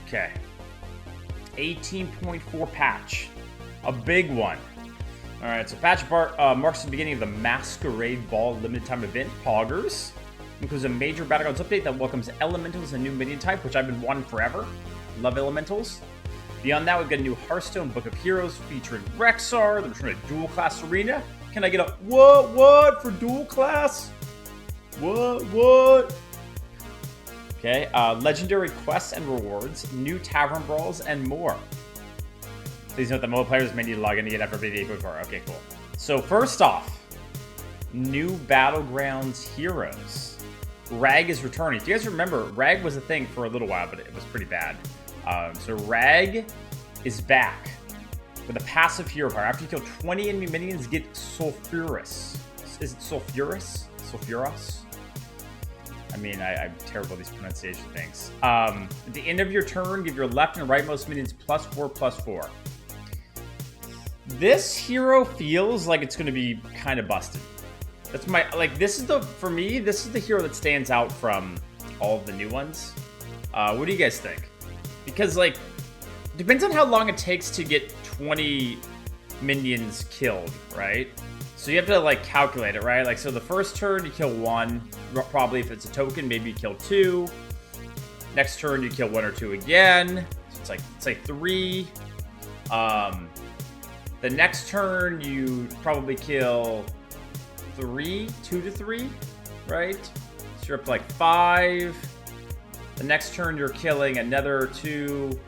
Okay. 18.4 patch. A big one. Alright, so patch marks the beginning of the Masquerade Ball limited time event, Poggers. Includes a major Battlegrounds update that welcomes Elementals, a new minion type, which I've been wanting forever. Love Elementals. Beyond that, we've got a new Hearthstone Book of Heroes featuring Rexar, the return of Dual Class Arena. Can I get a what for Dual Class? What? Okay, legendary quests and rewards, new tavern brawls, and more. Please note that mobile players may need to log in to get FRBD before. Okay, cool. So first off, new Battlegrounds heroes. Rag is returning. Do you guys remember, Rag was a thing for a little while, but it was pretty bad. So Rag is back with a passive hero power. After you kill 20 enemy minions, get Sulfurous. Is it Sulfurous? Sulfurous? I mean, I'm terrible at these pronunciation things. At the end of your turn, give your left and rightmost minions +4/+4. This hero feels like it's going to be kind of busted. That's my, like, this is the, for me, this is the hero that stands out from all of the new ones. What do you guys think? Because, like, depends on how long it takes to get 20 minions killed, right? So you have to, like, calculate it, right? Like, so the first turn, you kill 1. Probably if it's a token, maybe you kill 2. Next turn, you kill 1 or 2 again. So it's like 3. The next turn, you probably kill 3, 2 to 3, right? So you're up to, like, 5. The next turn, you're killing another 2.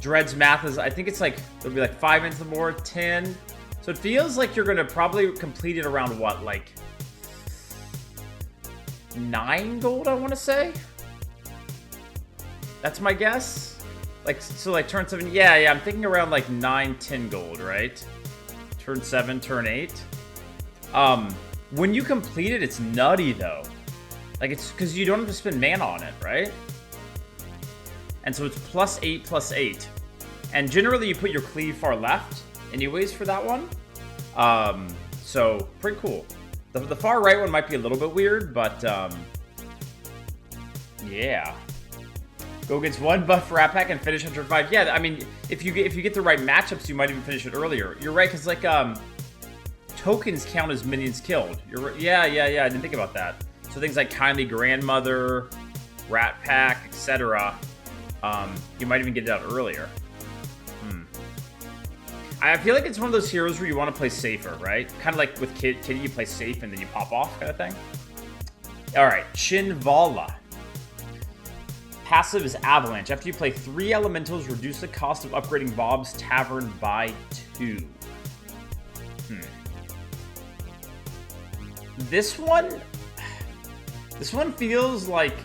Dread's math is, I think it's like, there'll be like 5 into the board, 10. So it feels like you're going to probably complete it around what, like 9 gold, I want to say? That's my guess. Like, so like turn 7, yeah, I'm thinking around like 9, 10 gold, right? Turn 7, turn 8. When you complete it, it's nutty though. Like, it's because you don't have to spend mana on it, right? And so it's +8, +8. And generally you put your cleave far left anyways for that one. So pretty cool. The far right one might be a little bit weird, but yeah. Go against 1 buff for Rat Pack and finish on turn 5. Yeah, I mean, if you get the right matchups, you might even finish it earlier. You're right, because like tokens count as minions killed. Yeah, I didn't think about that. So things like Kindly Grandmother, Rat Pack, etc. You might even get it out earlier. I feel like it's one of those heroes where you want to play safer, right? Kind of like with Kitty, you play safe and then you pop off kind of thing. All right, Shinvala. Passive is Avalanche. After you play 3 elementals, reduce the cost of upgrading Bob's Tavern by 2. This one feels like,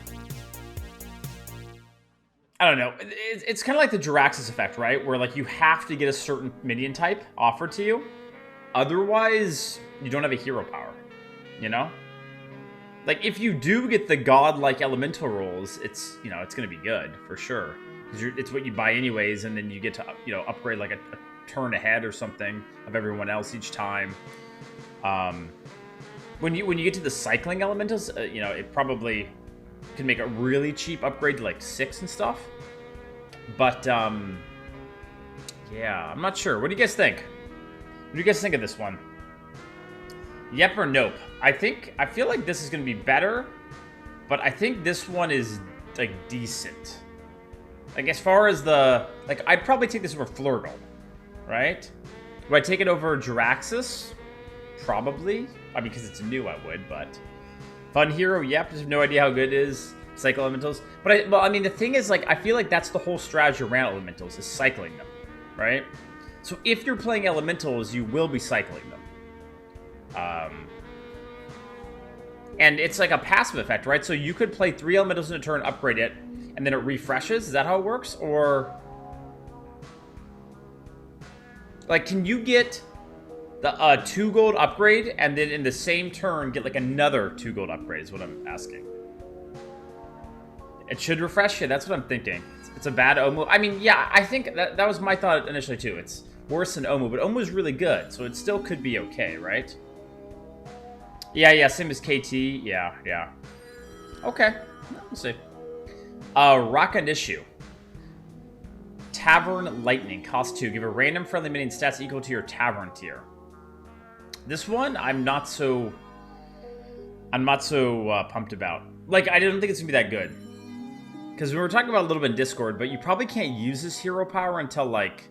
I don't know. It's kind of like the Jiraxis effect, right? Where like you have to get a certain minion type offered to you. Otherwise, you don't have a hero power, you know? Like, if you do get the godlike elemental rolls, it's, you know, it's going to be good, for sure. Because it's what you buy anyways, and then you get to, you know, upgrade like a turn ahead or something of everyone else each time. When you get to the cycling elementals, you know, it probably can make a really cheap upgrade to like 6 and stuff. But, yeah, I'm not sure. What do you guys think? What do you guys think of this one? Yep or nope? I feel like this is going to be better, but I think this one is, like, decent. Like, as far as the, like, I'd probably take this over Flurgle, right? Would I take it over Jiraxis? Probably. I mean, because it's new, I would, but... Fun hero, yep, just have no idea how good it is. Cycle elementals. But, I mean, the thing is, like, I feel like that's the whole strategy around elementals, is cycling them, right? So if you're playing elementals, you will be cycling them. And it's like a passive effect, right? So you could play 3 elementals in a turn, upgrade it, and then it refreshes. Is that how it works? Or, like, can you get the 2 gold upgrade and then in the same turn get like another 2 gold upgrade? Is what I'm asking. It should refresh you. That's what I'm thinking. It's a bad Omu. I mean, yeah, I think that was my thought initially too. It's worse than Omu, but Omu is really good, so it still could be okay, right? Yeah, same as KT. Yeah. Okay, we'll see. Rakanishu. Tavern Lightning, cost 2. Give a random friendly minion stats equal to your Tavern tier. This one, I'm not so pumped about. Like, I don't think it's gonna be that good. Because we were talking about it a little bit in Discord, but you probably can't use this hero power until, like,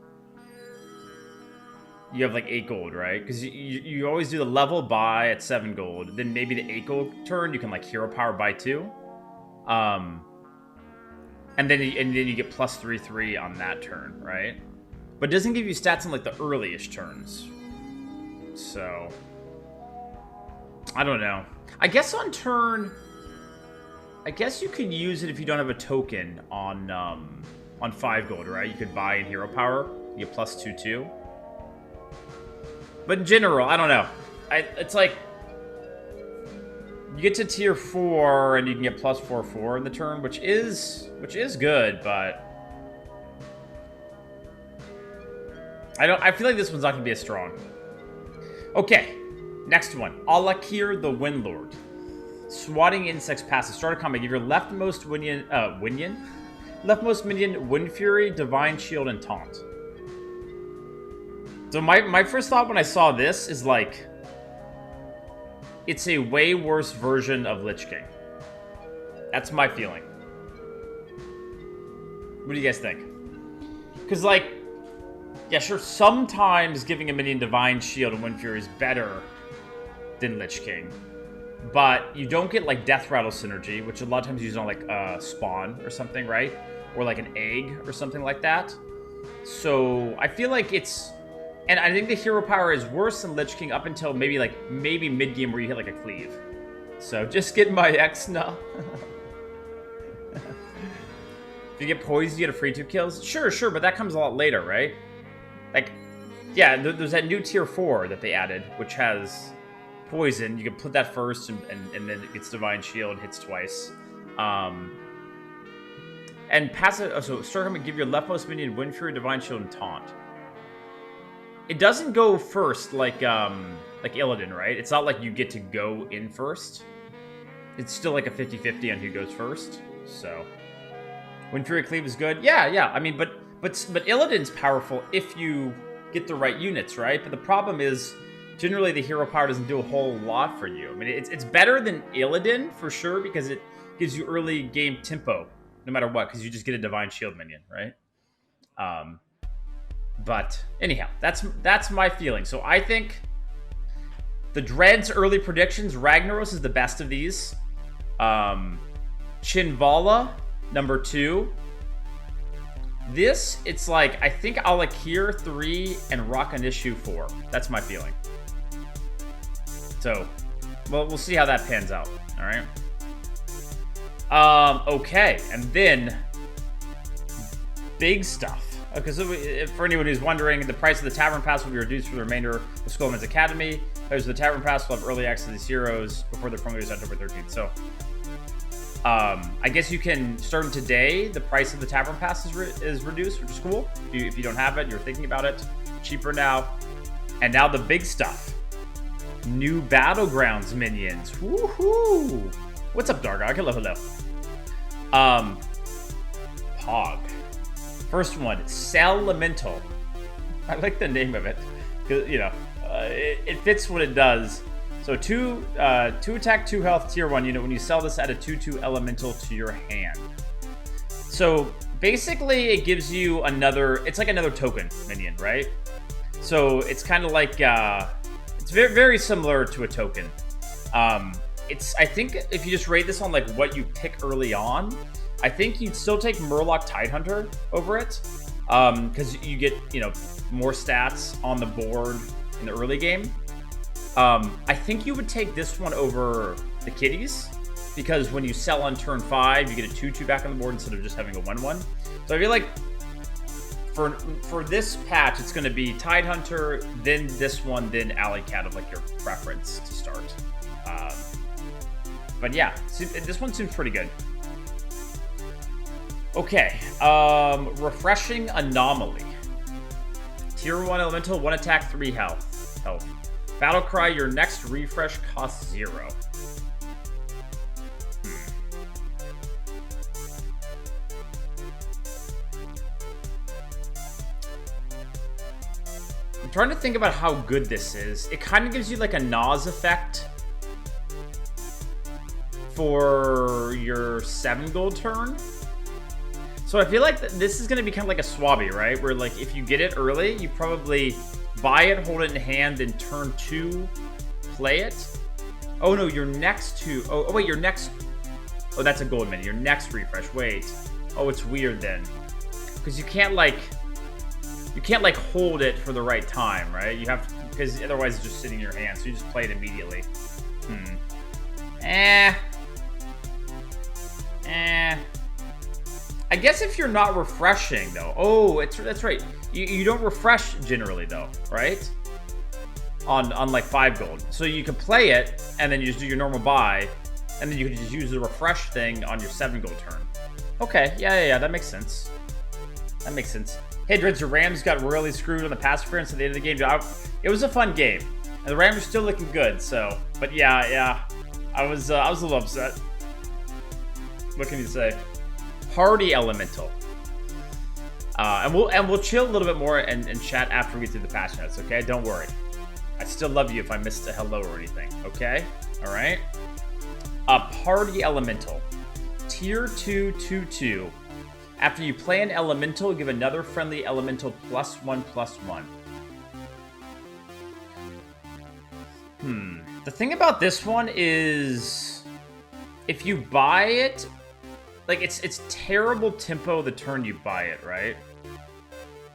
you have, like, 8 gold, right? Because you always do the level buy at 7 gold. Then maybe the 8 gold turn, you can, like, hero power buy 2. And then you get plus 3/3 on that turn, right? But it doesn't give you stats on, like, the early-ish turns. So, I don't know. I guess on turn, I guess you could use it if you don't have a token on 5 gold, right? You could buy in hero power, you get plus 2/2. But in general, I don't know. It's like you get to tier 4 and you can get plus 4/4 in the turn, which is good, but I feel like this one's not gonna be as strong. Okay, next one. Allakir the Windlord. Swatting insects passive. Start a combat. Give your leftmost minion Wind Fury, Divine Shield, and Taunt. So my first thought when I saw this is like, it's a way worse version of Lich King. That's my feeling. What do you guys think? Because, like, yeah, sure, sometimes giving a minion Divine Shield and Wind Fury is better than Lich King. But you don't get, like, Death Rattle synergy, which a lot of times you use on, like, Spawn or something, right? Or, like, an egg or something like that. So, I feel like it's... And I think the hero power is worse than Lich King up until maybe mid-game where you hit, like, a cleave. So, just get my X now. If you get poised, you get a free 2 kills? Sure, but that comes a lot later, right? Like, yeah, there's that new tier 4 that they added, which has poison. You can put that first, and then it gets Divine Shield, hits twice. And passive, so start and give your leftmost minion Wind Fury, Divine Shield, and Taunt. It doesn't go first like Illidan, right? It's not like you get to go in first. It's still like a 50-50 on who goes first. So, Wind Fury Cleave is good. Yeah. I mean, but Illidan's powerful if you get the right units, right? But the problem is, generally the hero power doesn't do a whole lot for you. I mean, it's better than Illidan for sure because it gives you early game tempo, no matter what, because you just get a Divine Shield minion, right? But anyhow, that's my feeling. So I think the Dread's early predictions, Ragnaros is the best of these. Chinvala, number 2. This, it's like, I think Allakir 3 and Rakanishu 4. That's my feeling. So, well, we'll see how that pans out. All right. Okay, and then big stuff. Okay, so for anyone who's wondering, the price of the Tavern Pass will be reduced for the remainder of Scholomance Academy. Players of the Tavern Pass will have early access to these heroes before their promo is October 13th. So, I guess you can, starting today, the price of the Tavern Pass is reduced, which is cool. If you don't have it, you're thinking about it. Cheaper now. And now the big stuff. New Battlegrounds Minions. Woohoo! What's up, Dargog? Hello. Pog. First one, Scholomance. I like the name of it. You know, it fits what it does. So 2 attack, 2 health, tier 1 unit. When you sell this, add a 2/2 elemental to your hand. So basically, it gives you it's like another token minion, right? So it's kind of like, it's very, very similar to a token. I think if you just rate this on like what you pick early on, I think you'd still take Murloc Tidehunter over it, because you get, more stats on the board in the early game. I think you would take this one over the Kitties, because when you sell on turn 5, you get a 2/2 back on the board instead of just having a 1/1. So I feel like for this patch, it's going to be Tidehunter, then this one, then Allakir of like your preference to start. But yeah, this one seems pretty good. Okay, Refreshing Anomaly. Tier 1 Elemental, 1 attack, 3 health. Battlecry, your next refresh costs 0. I'm trying to think about how good this is. It kind of gives you like a Nas effect for your 7 gold turn. So I feel like this is going to be kind of like a Swabby, right? Where like if you get it early, you probably buy it, hold it in hand, then turn 2, play it. Oh no, your next 2. Oh wait, your next. Oh, that's a gold mini. Your next refresh. Wait. Oh, it's weird then, because you can't like hold it for the right time, right? You have to, because otherwise it's just sitting in your hand, so you just play it immediately. I guess if you're not refreshing though. Oh, that's right. You don't refresh generally though, right? On like 5 gold. So you can play it and then you just do your normal buy, and then you can just use the refresh thing on your 7 gold turn. Okay, yeah, that makes sense. That makes sense. Hey, Dreads, your Rams got royally screwed on the pass interference at the end of the game. It was a fun game, and the Rams are still looking good. So, but yeah, I was a little upset. What can you say? Party Elemental. And we'll chill a little bit more and chat after we get through the patch notes. Okay, don't worry. I still love you if I missed a hello or anything. Okay, all right. Party Elemental, tier 2, 2/2. After you play an elemental, give another friendly elemental +1/+1. The thing about this one is, if you buy it, like it's terrible tempo the turn you buy it, right?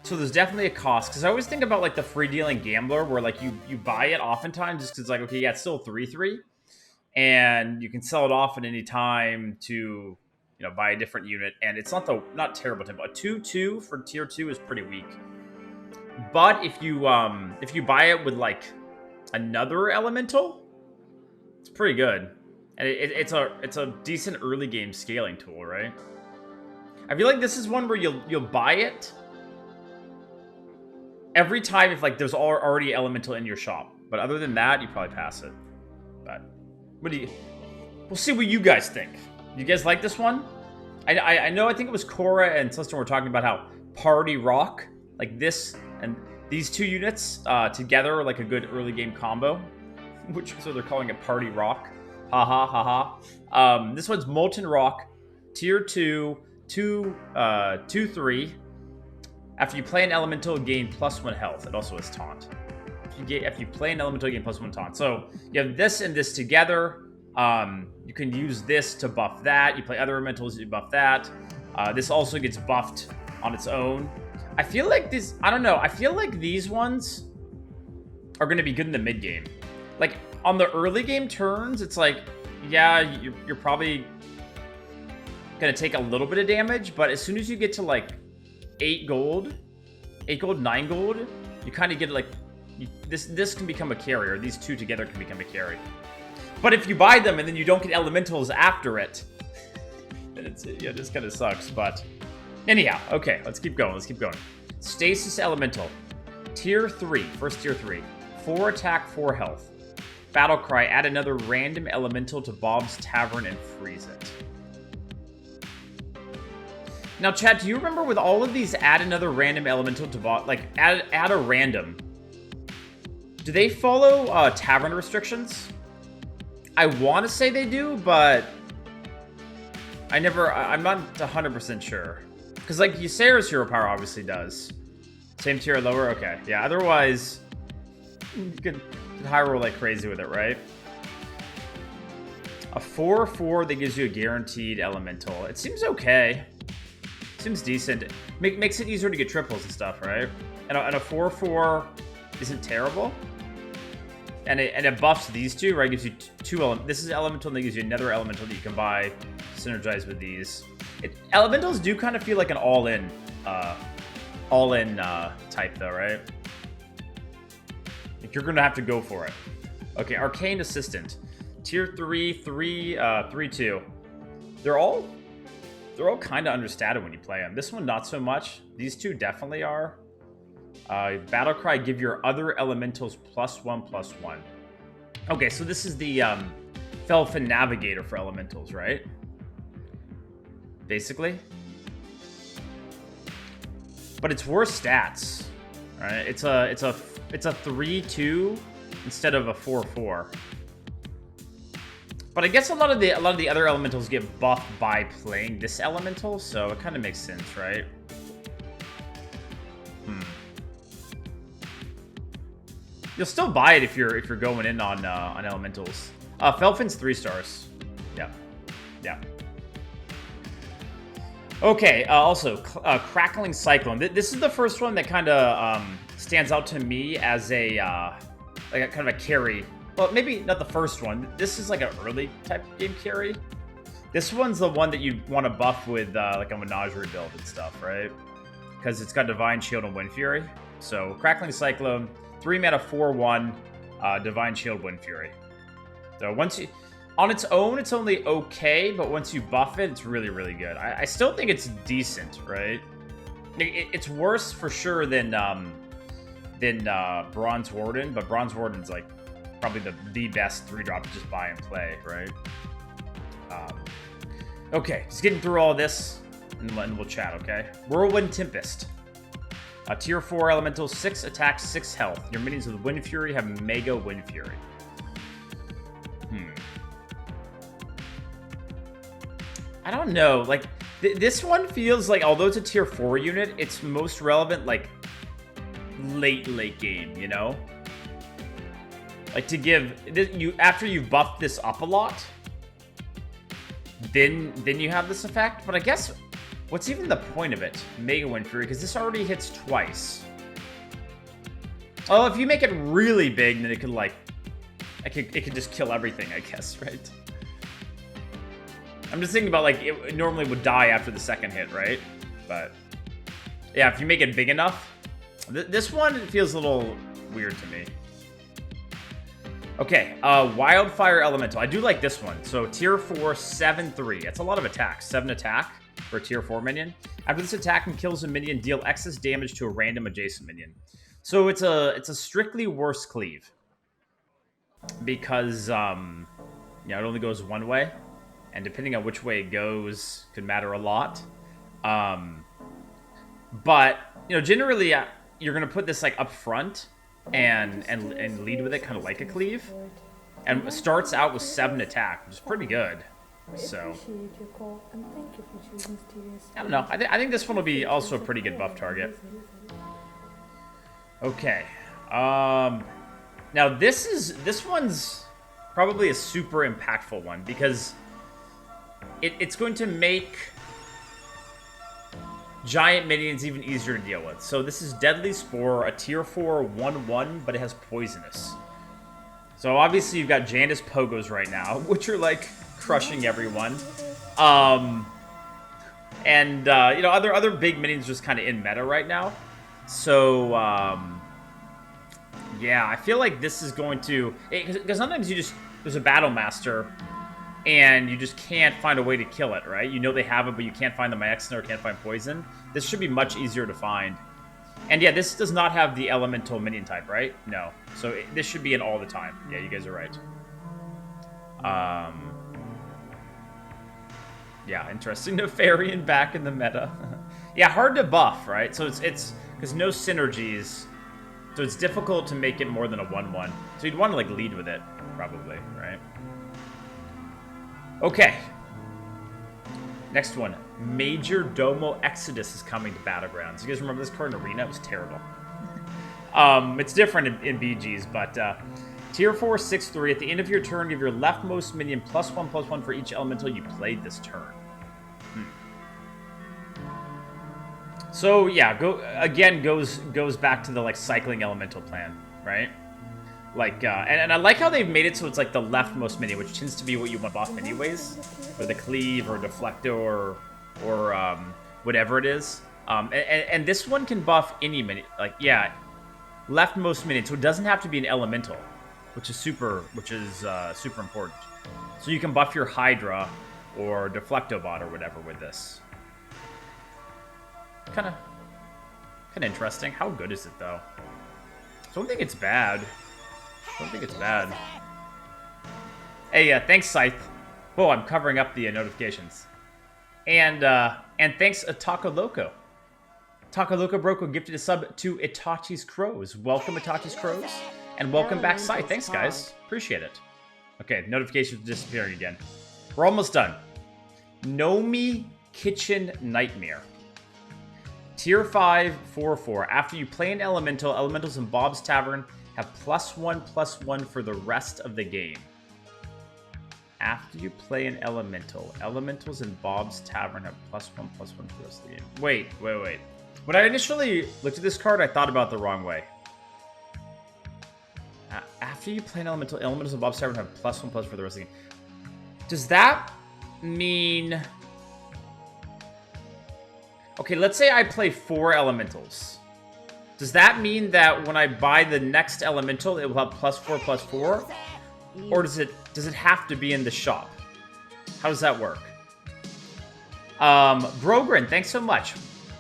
So there's definitely a cost, because I always think about like the free dealing gambler, where like you buy it oftentimes just because like, okay, yeah, it's still 3/3, and you can sell it off at any time to, you know, buy a different unit, and it's not terrible tempo. A 2/2 for tier 2 is pretty weak. But if you buy it with like another elemental, it's pretty good, and it's a decent early game scaling tool, right? I feel like this is one where you'll buy it every time if like there's already elemental in your shop, but other than that, you probably pass it. But we'll see what you guys think. You guys like this one? I know, I think it was Cora and Celestin were talking about how Party Rock, like this and these 2 units together are like a good early game combo, which so they're calling it Party Rock. This one's Molten Rock, tier 2, 2/3. After you play an elemental, gain +1 health. It also has taunt. If you play an elemental, gain +1 taunt. So you have this and this together. You can use this to buff that. You play other elementals, you buff that. This also gets buffed on its own. I feel like this, I don't know, I feel like these ones are going to be good in the mid game. Like on the early game turns, it's like, yeah, you're probably going to take a little bit of damage, but as soon as you get to like 8 gold, 9 gold, you kind of get like, this can become a carry, or these 2 together can become a carry. But if you buy them and then you don't get elementals after it, then it's, yeah, this kind of sucks. But anyhow, okay, let's keep going. Stasis Elemental, tier 3, first tier 3, 4 attack, 4 health. Battlecry, add another random elemental to Bob's Tavern and freeze it. Now, Chad, do you remember with all of these, add another random elemental to Bob, like add a random? Do they follow Tavern restrictions? I want to say they do, but I'm not 100% sure. Because, like, Ysera's hero power obviously does. Same tier or lower? Okay. Yeah, otherwise, you could high roll like crazy with it, right? A 4/4 that gives you a guaranteed elemental. It seems okay. Seems decent. Makes it easier to get triples and stuff, right? And a 4/4 isn't terrible. And it buffs these 2, right? It gives you 2 elements. This is elemental, and it gives you another elemental that you can buy, synergize with these. Elementals do kind of feel like an all-in type, though, right? Like you're gonna have to go for it. Okay, Arcane Assistant, tier 3, 3/2. They're all kind of understated when you play them. This one not so much. These 2 definitely are. Battlecry, give your other elementals +1/+1. Okay, so this is the Felfin Navigator for elementals, right? Basically. But it's worse stats, right? It's a 3/2 instead of a 4/4. But I guess a lot of the other elementals get buffed by playing this elemental, so it kind of makes sense, right? You'll still buy it if you're going in on elementals. Felfin's 3 stars. Yeah. Okay. Also, Crackling Cyclone. This is the first one that kind of stands out to me as a like a kind of a carry. Well, maybe not the first one. This is like an early type game carry. This one's the one that you want to buff with like a Menagerie build and stuff, right? Because it's got Divine Shield and Wind Fury. So Crackling Cyclone, 3 mana 4/1, Divine Shield, Wind Fury. So once you, on its own, it's only okay, but once you buff it, it's really, really good. I still think it's decent, right? It's worse for sure than Bronze Warden, but Bronze Warden's like probably the best 3-drop to just buy and play, right? Okay, just getting through all this, and we'll chat, okay? Whirlwind Tempest. Tier 4 elemental, 6 attack, 6 health. Your minions with Wind Fury have Mega Wind Fury. I don't know. Like, this one feels like, although it's a tier 4 unit, it's most relevant, like, late game, you know? Like, to give you after you've buffed this up a lot, then you have this effect. But I guess, what's even the point of it? Mega Wind Fury, because this already hits twice. Well, if you make it really big, then it could, like, it could just kill everything, I guess, right? I'm just thinking about, like, it normally would die after the second hit, right? But, yeah, if you make it big enough. This one feels a little weird to me. Okay, Wildfire Elemental. I do like this one. So, tier 4, 7/3. That's a lot of attack. 7 attack for a tier 4 minion. After this attack and kills a minion, deal excess damage to a random adjacent minion. So, it's a strictly worse cleave. Because, it only goes one way. And depending on which way it goes could matter a lot. But, generally, you're going to put this, like, up front and lead with it kind of like a cleave. And it starts out with 7 attack, which is pretty good. So, I don't know. I think this one will be also a pretty good buff target. Okay. Now, this one's probably a super impactful one because it's going to make giant minions even easier to deal with. So this is Deadly Spore, a tier 4 1/1, but it has poisonous. So obviously you've got Janus Pogos right now, which are like crushing everyone. Other big minions just kind of in meta right now. So yeah, I feel like this is going to, because sometimes there's a Battle Master and you just can't find a way to kill it, right? You know they have it, but you can't find the Myexna or can't find Poison. This should be much easier to find. And yeah, this does not have the Elemental minion type, right? No. So this should be in all the time. Yeah, you guys are right. Yeah, interesting. Nefarian back in the meta. Yeah, hard to buff, right? So it's because no synergies. So it's difficult to make it more than a 1/1. So you'd want to, like, lead with it, probably, right? Okay. Next one. Major Domo Exodus is coming to Battlegrounds. You guys remember this card in Arena? It was terrible. It's different in BGs, but tier 4, 6/3. At the end of your turn, give your leftmost minion +1/+1 for each elemental you played this turn. So yeah, goes back to the, like, cycling elemental plan, right? Like, and I like how they've made it so it's like the leftmost minion, which tends to be what you want to buff anyways, with a cleave or deflector or whatever it is. And this one can buff any minion, like, yeah, leftmost minion, so it doesn't have to be an elemental, which is super important. So you can buff your Hydra or Deflectobot or whatever with this. Kind Kind of interesting. How good is it, though? I don't think it's bad. I don't think it's bad. Hey, thanks, Scythe. Whoa, I'm covering up the notifications. And thanks, Taco Loco. Taco Loco Broco gifted a sub to Itachi's Crows. Welcome, Itachi's Crows. And welcome back, Scythe. Thanks, guys. Appreciate it. Okay, notifications are disappearing again. We're almost done. Nomi Kitchen Nightmare. Tier 5, 4/4. After you play an elemental, elementals in Bob's Tavern have +1/+1 for the rest of the game. After you play an elemental, elementals in Bob's Tavern have +1/+1 for the rest of the game. Wait. When I initially looked at this card, I thought about it the wrong way. After you play an elemental, elementals in Bob's Tavern have +1/+ for the rest of the game. Does that mean... Okay, let's say I play 4 elementals. Does that mean that when I buy the next elemental, it will have +4/+4? Or does it have to be in the shop? How does that work? Brogren, thanks so much.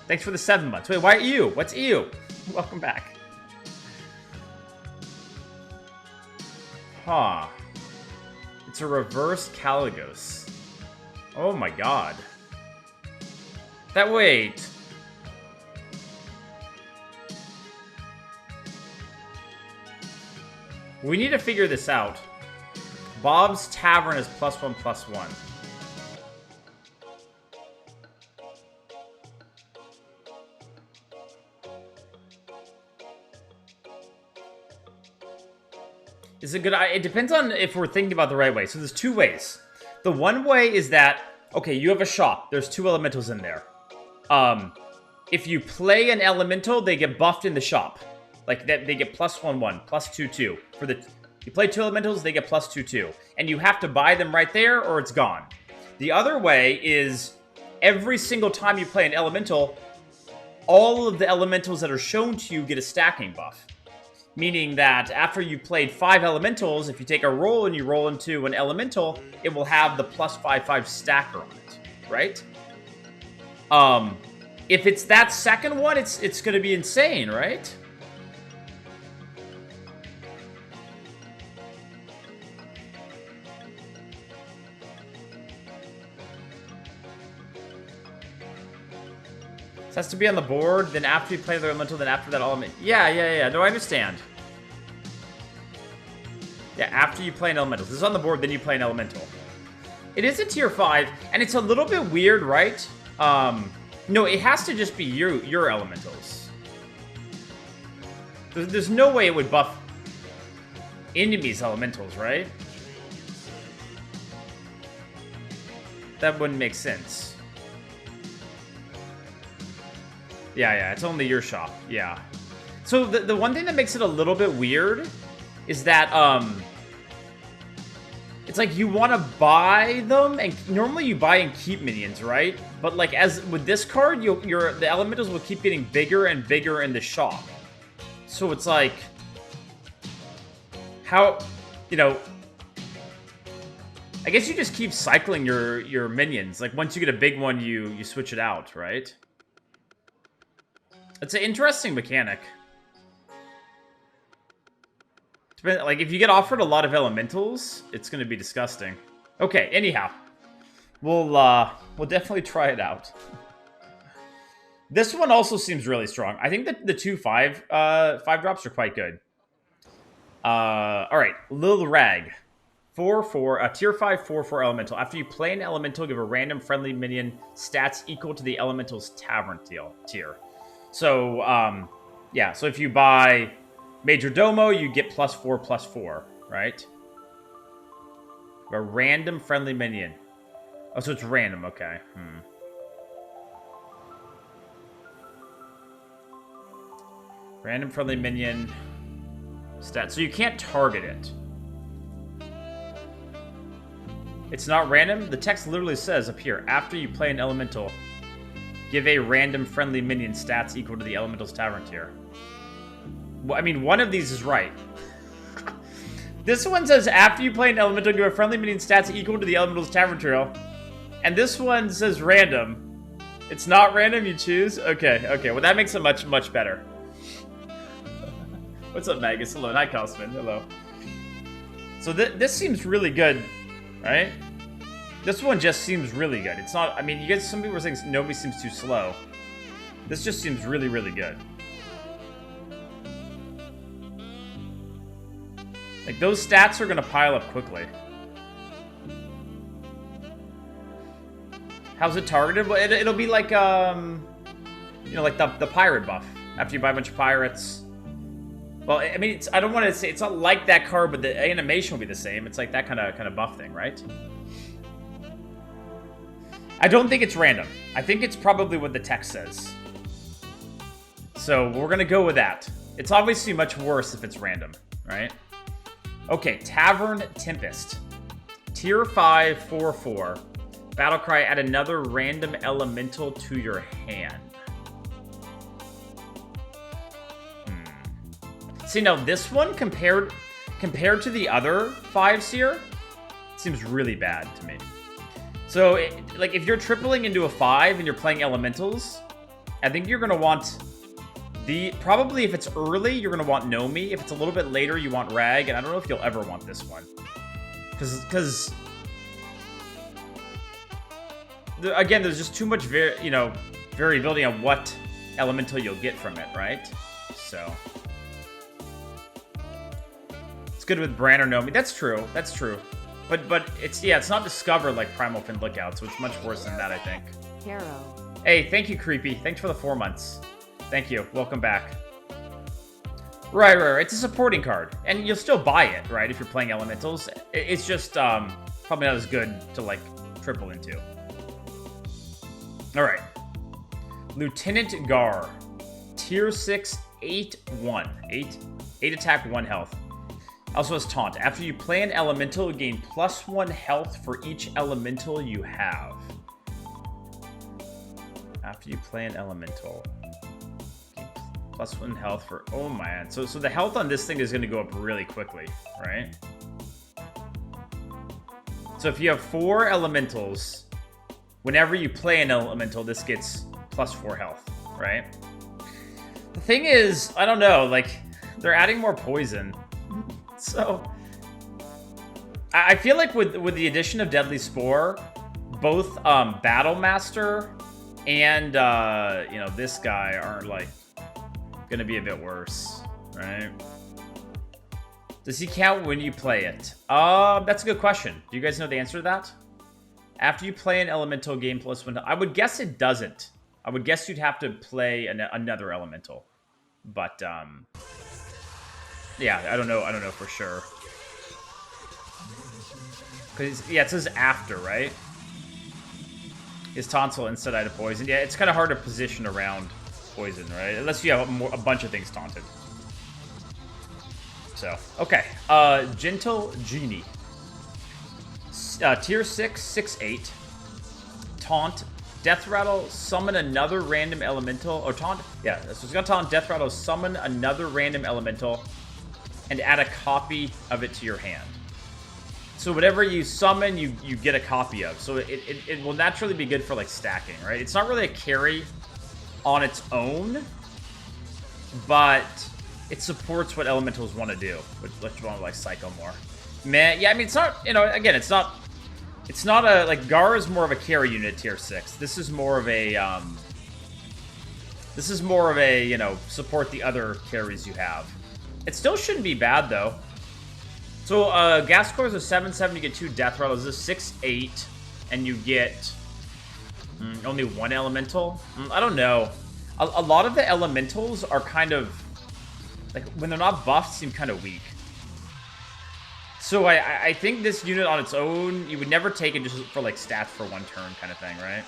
Thanks for the 7 months. Wait, why EU? What's EU? Welcome back. Huh. It's a reverse Caligos. Oh my god. Wait. We need to figure this out. Bob's Tavern is +1/+1. Is it good? It depends on if we're thinking about the right way. So there's 2 ways. The one way is that, okay, you have a shop. There's 2 elementals in there. If you play an elemental, they get buffed in the shop. Like, they get +1/1, +2/2. You play 2 elementals, they get +2/2. And you have to buy them right there, or it's gone. The other way is, every single time you play an elemental, all of the elementals that are shown to you get a stacking buff. Meaning that after you've played 5 elementals, if you take a roll and you roll into an elemental, it will have the +5/5 stacker on it, right? If it's that second one, it's going to be insane, right? It has to be on the board, then after you play the elemental, then after that element. Yeah. No, I understand. Yeah, after you play an elemental. This is on the board, then you play an elemental. It is a tier 5, and it's a little bit weird, right? No, it has to just be your elementals. There's no way it would buff enemies' elementals, right? That wouldn't make sense. Yeah, it's only your shop. Yeah. So the one thing that makes it a little bit weird is that it's like you want to buy them, and normally you buy and keep minions, right? But like as with this card, the elementals will keep getting bigger and bigger in the shop. So it's like how, I guess you just keep cycling your minions. Like once you get a big one, you switch it out, right? It's an interesting mechanic. Like, if you get offered a lot of elementals, it's going to be disgusting. Okay, anyhow. We'll definitely try it out. This one also seems really strong. I think that the 2 5 drops are quite good. Alright, Lil Rag. 4/4, tier 5 4/4 elemental. After you play an elemental, give a random friendly minion stats equal to the elemental's tavern tier. So, yeah, so if you buy Major Domo, you get +4/+4, right? A random friendly minion. Oh, so it's random, okay. Random friendly minion stat. So you can't target it. It's not random? The text literally says up here, after you play an elemental, give a random friendly minion stats equal to the elemental's tavern tier. Well, I mean, one of these is right. This one says, after you play an elemental, give a friendly minion stats equal to the elemental's tavern tier. And this one says random. It's not random, you choose? Okay, okay. Well, that makes it much, much better. What's up, Magus? Hello. Night Cosman. Hello. So this seems really good, right? This one just seems really good. It's not... I mean, you guys... Some people are saying nobody seems too slow. This just seems really, really good. Like, those stats are going to pile up quickly. How's it targeted? Well, it'll be like, you know, like the pirate buff. After you buy a bunch of pirates. Well, I mean, I don't want to say... It's not like that card, but the animation will be the same. It's like that kind of buff thing, right? I don't think it's random. I think it's probably what the text says. So, we're going to go with that. It's obviously much worse if it's random, right? Okay, Tavern Tempest. Tier 5, 4/4. Battlecry, add another random elemental to your hand. See, now this one, compared to the other 5s here, seems really bad to me. So, like, if you're tripling into a 5 and you're playing elementals, I think you're going to want... Probably if it's early, you're going to want Nomi. If it's a little bit later, you want Rag. And I don't know if you'll ever want this one. Because again, there's just too much variability on what elemental you'll get from it, right? So... It's good with Bran or Nomi. That's true. That's true. But it's not discovered like Primal Fin Lookout, so it's much worse than that, I think. Hero. Hey, thank you, Creepy. Thanks for the 4 months. Thank you. Welcome back. Right. It's a supporting card. And you'll still buy it, right, if you're playing Elementals. It's just probably not as good to, like, triple into. All right. Lieutenant Gar. Tier 6, 8/1. 8 attack, 1 health. Also has Taunt. After you play an Elemental, you gain +1 health for each Elemental you have. After you play an Elemental... +1 health for... Oh, man. So the health on this thing is going to go up really quickly, right? So if you have 4 elementals, whenever you play an elemental, this gets +4 health, right? The thing is, I don't know, like, they're adding more poison. So... I feel like with the addition of Deadly Spore, both Battlemaster and, you know, this guy are, like... gonna be a bit worse, right? Does he count when you play it? That's a good question. Do you guys know the answer to that? After you play an elemental, game +1. I would guess it doesn't. I would guess you'd have to play another elemental, but yeah, I don't know. I don't know for sure. Cause yeah, it says after, right? Is tonsil instead of poison? Yeah, it's kind of hard to position around poison, right? Unless you have a bunch of things taunted. So, okay. Gentle Genie. Tier 6, 6/8. Taunt. Death Rattle, summon another random elemental. Or taunt. Yeah, so it's gonna taunt Death Rattle, summon another random elemental, and add a copy of it to your hand. So whatever you summon, you get a copy of. So it will naturally be good for, like, stacking, right? It's not really a carry on its own, but it supports what elementals want to do, which you want to, like, cycle more. Man, yeah, I mean, it's not, you know, again, it's not a, like, Gar is more of a carry unit tier 6. This is more of a, you know, support the other carries you have. It still shouldn't be bad, though. So, gas cores are 7/7, you get 2 death rattles. This is 6/8, and you get only 1 elemental. I don't know. A lot of the elementals are kind of, like, when they're not buffed, seem kind of weak. So I think this unit on its own, you would never take it just for, like, stats for 1 turn kind of thing, right?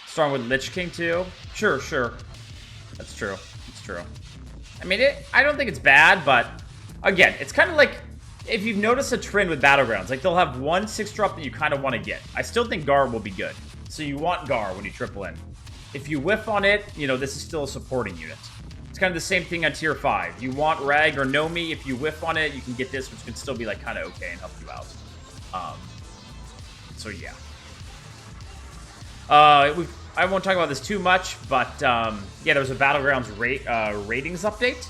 Strong with Lich King, too? Sure. That's true. It's true. I mean, I don't think it's bad, but... Again, it's kind of like, if you've noticed a trend with Battlegrounds, like, they'll have 1 6-drop that you kind of want to get. I still think Gar will be good. So you want Gar when you triple in. If you whiff on it, you know, this is still a supporting unit. It's kind of the same thing on tier 5. You want Rag or Nomi, if you whiff on it, you can get this, which can still be, like, kind of okay and help you out. So yeah. I won't talk about this too much, but yeah, there was a Battlegrounds ratings update.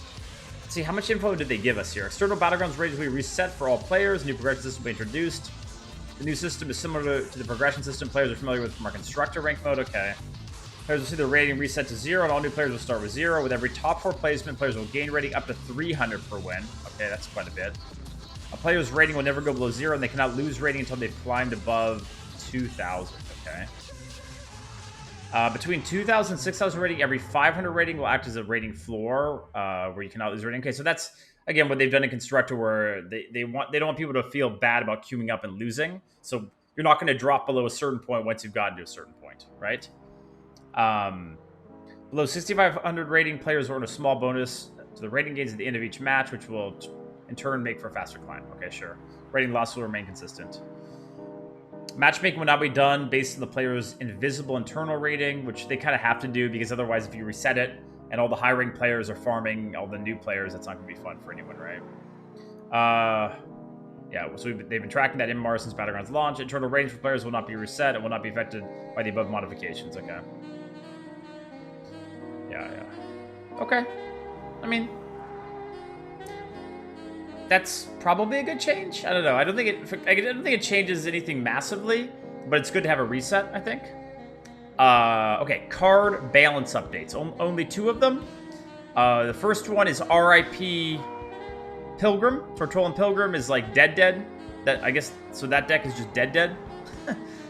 Let's see, how much info did they give us here? External Battlegrounds ratings will be reset for all players. New progression system will be introduced. The new system is similar to the progression system players are familiar with from our constructor rank mode. Okay. Players will see their rating reset to 0, and all new players will start with 0. With every top 4 placement, players will gain rating up to 300 per win. Okay, that's quite a bit. A player's rating will never go below 0, and they cannot lose rating until they've climbed above 2,000. Okay. Between 2,000 and 6,000 rating, every 500 rating will act as a rating floor where you cannot lose rating. Okay, so that's, again, what they've done in Constructor, where they don't want people to feel bad about queuing up and losing. So you're not going to drop below a certain point once you've gotten to a certain point, right? Below 6,500 rating, players earn a small bonus to the rating gains at the end of each match, which will in turn make for a faster climb. Okay, sure. Rating loss will remain consistent. Matchmaking will not be done based on the player's invisible internal rating, which they kind of have to do, because otherwise if you reset it and all the high-ranked players are farming all the new players, that's not going to be fun for anyone, right? Yeah, so they've been tracking that MMR since Battlegrounds launch. Internal ratings for players will not be reset and will not be affected by the above modifications. Okay. Yeah. Okay. I mean, that's probably a good change. I don't know. I don't think it changes anything massively, but it's good to have a reset, I think. Okay, card balance updates. Only 2 of them. The first one is RIP Pilgrim. Tortolan Pilgrim is like dead. That, I guess, so that deck is just dead.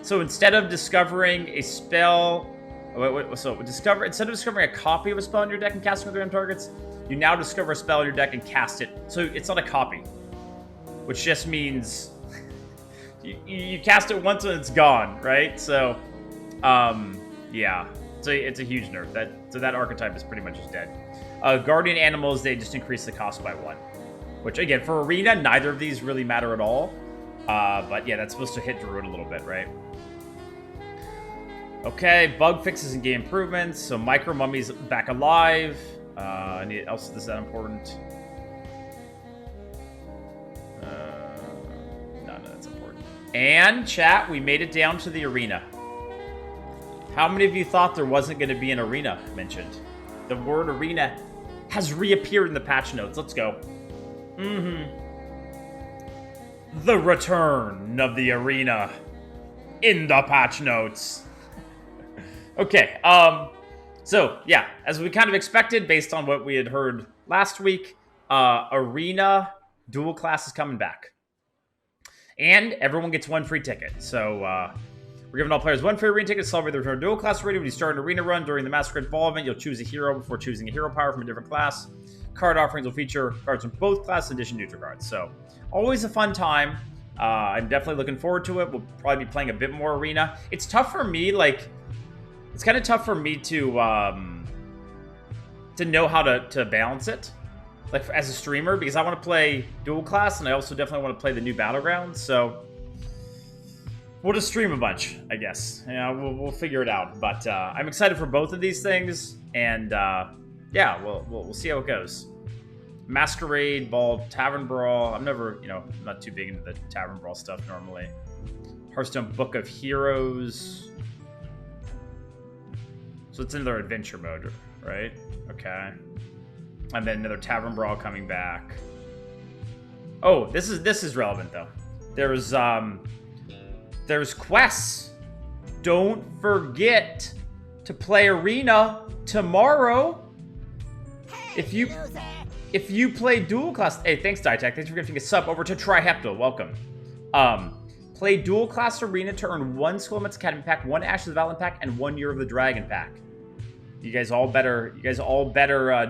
So instead of discovering a spell, instead of discovering a copy of a spell in your deck and casting with random targets, you now discover a spell in your deck and cast it. So it's not a copy, which just means you cast it once and it's gone, right? So, yeah, it's a huge nerf. That archetype is pretty much just dead. Guardian animals, they just increase the cost by 1, which again for arena, neither of these really matter at all. But yeah, that's supposed to hit Druid a little bit, right? Okay, bug fixes and game improvements. So Micro Mummy's back alive. Anything else is that important? No, that's important. And chat, we made it down to the arena. How many of you thought there wasn't going to be an arena mentioned? The word arena has reappeared in the patch notes. Let's go. The return of the arena in the patch notes. Okay, so yeah, as we kind of expected based on what we had heard last week, Arena dual class is coming back. And everyone gets 1 free ticket. So we're giving all players 1 free arena ticket to celebrate the return of dual class arena. When you start an arena run during the Masquerade Ball event, you'll choose a hero before choosing a hero power from a different class. Card offerings will feature cards from both classes in addition to neutral cards. So always a fun time. I'm definitely looking forward to it. We'll probably be playing a bit more arena. It's tough for me, it's kind of tough for me to know how to balance it, like as a streamer, because I want to play dual class and I also definitely want to play the new Battlegrounds. So we'll just stream a bunch, I guess. Yeah, we'll figure it out. But I'm excited for both of these things, and yeah, we'll see how it goes. Masquerade Ball, Tavern Brawl. I'm never, not too big into the Tavern Brawl stuff normally. Hearthstone Book of Heroes. So it's in their adventure mode, right? Okay. And then another Tavern Brawl coming back. Oh, this is relevant though. There's quests. Don't forget to play Arena tomorrow. If you play dual class, hey, thanks Ditech. Thanks for giving a sub over to Triheptal. Welcome. Play dual class Arena to earn 1 Scholomance Academy pack, 1 Ashes of Valent pack, and 1 Year of the Dragon pack. You guys all better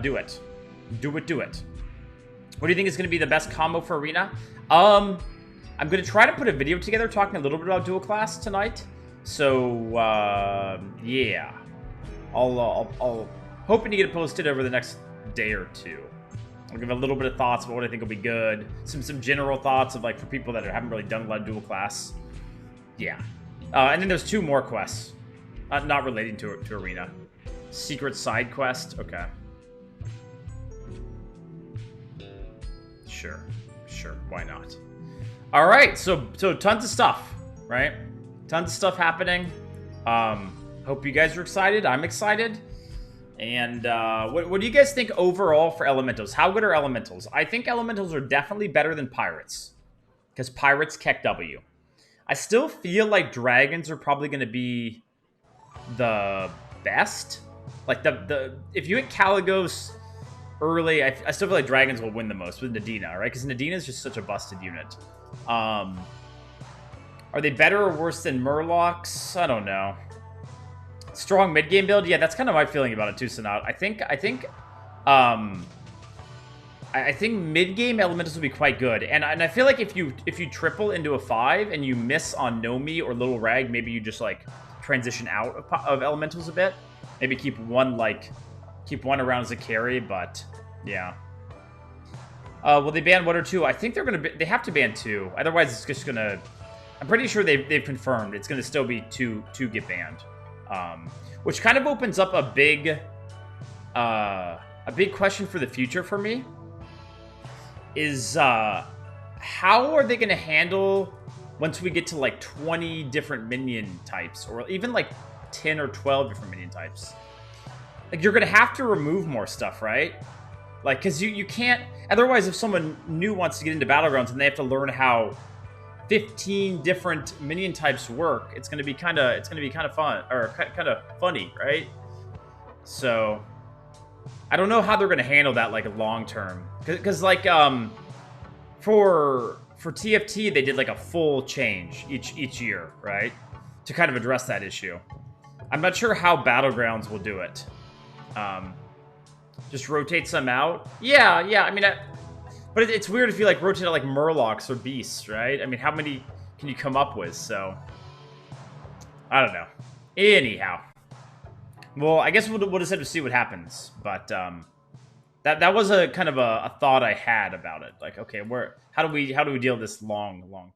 do it. Do it. What do you think is going to be the best combo for Arena? I'm going to try to put a video together talking a little bit about dual class tonight. So yeah, I'll hoping to get it posted over the next day or 2. I'll give a little bit of thoughts about what I think will be good. Some general thoughts of for people that haven't really done a lot of dual class. Yeah. And then there's 2 more quests. Not relating to Arena. Secret side quest. Okay. Sure. Why not? All right. So tons of stuff, right? Tons of stuff happening. Hope you guys are excited. I'm excited. And what do you guys think overall for elementals? How good are elementals? I think elementals are definitely better than pirates, because pirates keck W. I still feel like dragons are probably going to be the best. Like the if you hit Caligos early, I still feel like dragons will win the most with Nadina, right? Because Nadina is just such a busted unit. Are they better or worse than Murlocs? I don't know. Strong mid game build, yeah, that's kind of my feeling about it too, Sonat. I think mid game elementals will be quite good, and I feel like if you triple into a 5 and you miss on Nomi or Little Rag, maybe you just like transition out of elementals a bit. Maybe keep one around as a carry, but yeah. Will they ban 1 or 2? I think they have to ban 2. Otherwise, it's just gonna. I'm pretty sure they've confirmed it's gonna still be two get banned. Which kind of opens up a big question for the future for me. Is how are they going to handle once we get to like 20 different minion types, or even like 10 or 12 different minion types? Like, you're going to have to remove more stuff, right? Like, because you can't. Otherwise, if someone new wants to get into Battlegrounds and they have to learn how 15 different minion types work, it's gonna be kind of fun, or kind of funny, right? So I don't know how they're gonna handle that like long term, because like for TFT they did like a full change each year, right, to kind of address that issue. I'm not sure how Battlegrounds will do it. Just rotate some out. Yeah. I mean, but it's weird if you like rotate out like Murlocs or Beasts, right? I mean, how many can you come up with? So I don't know. Anyhow, well, I guess we'll just have to see what happens. But that was a kind of a thought I had about it. Like, okay, how do we deal with this long term?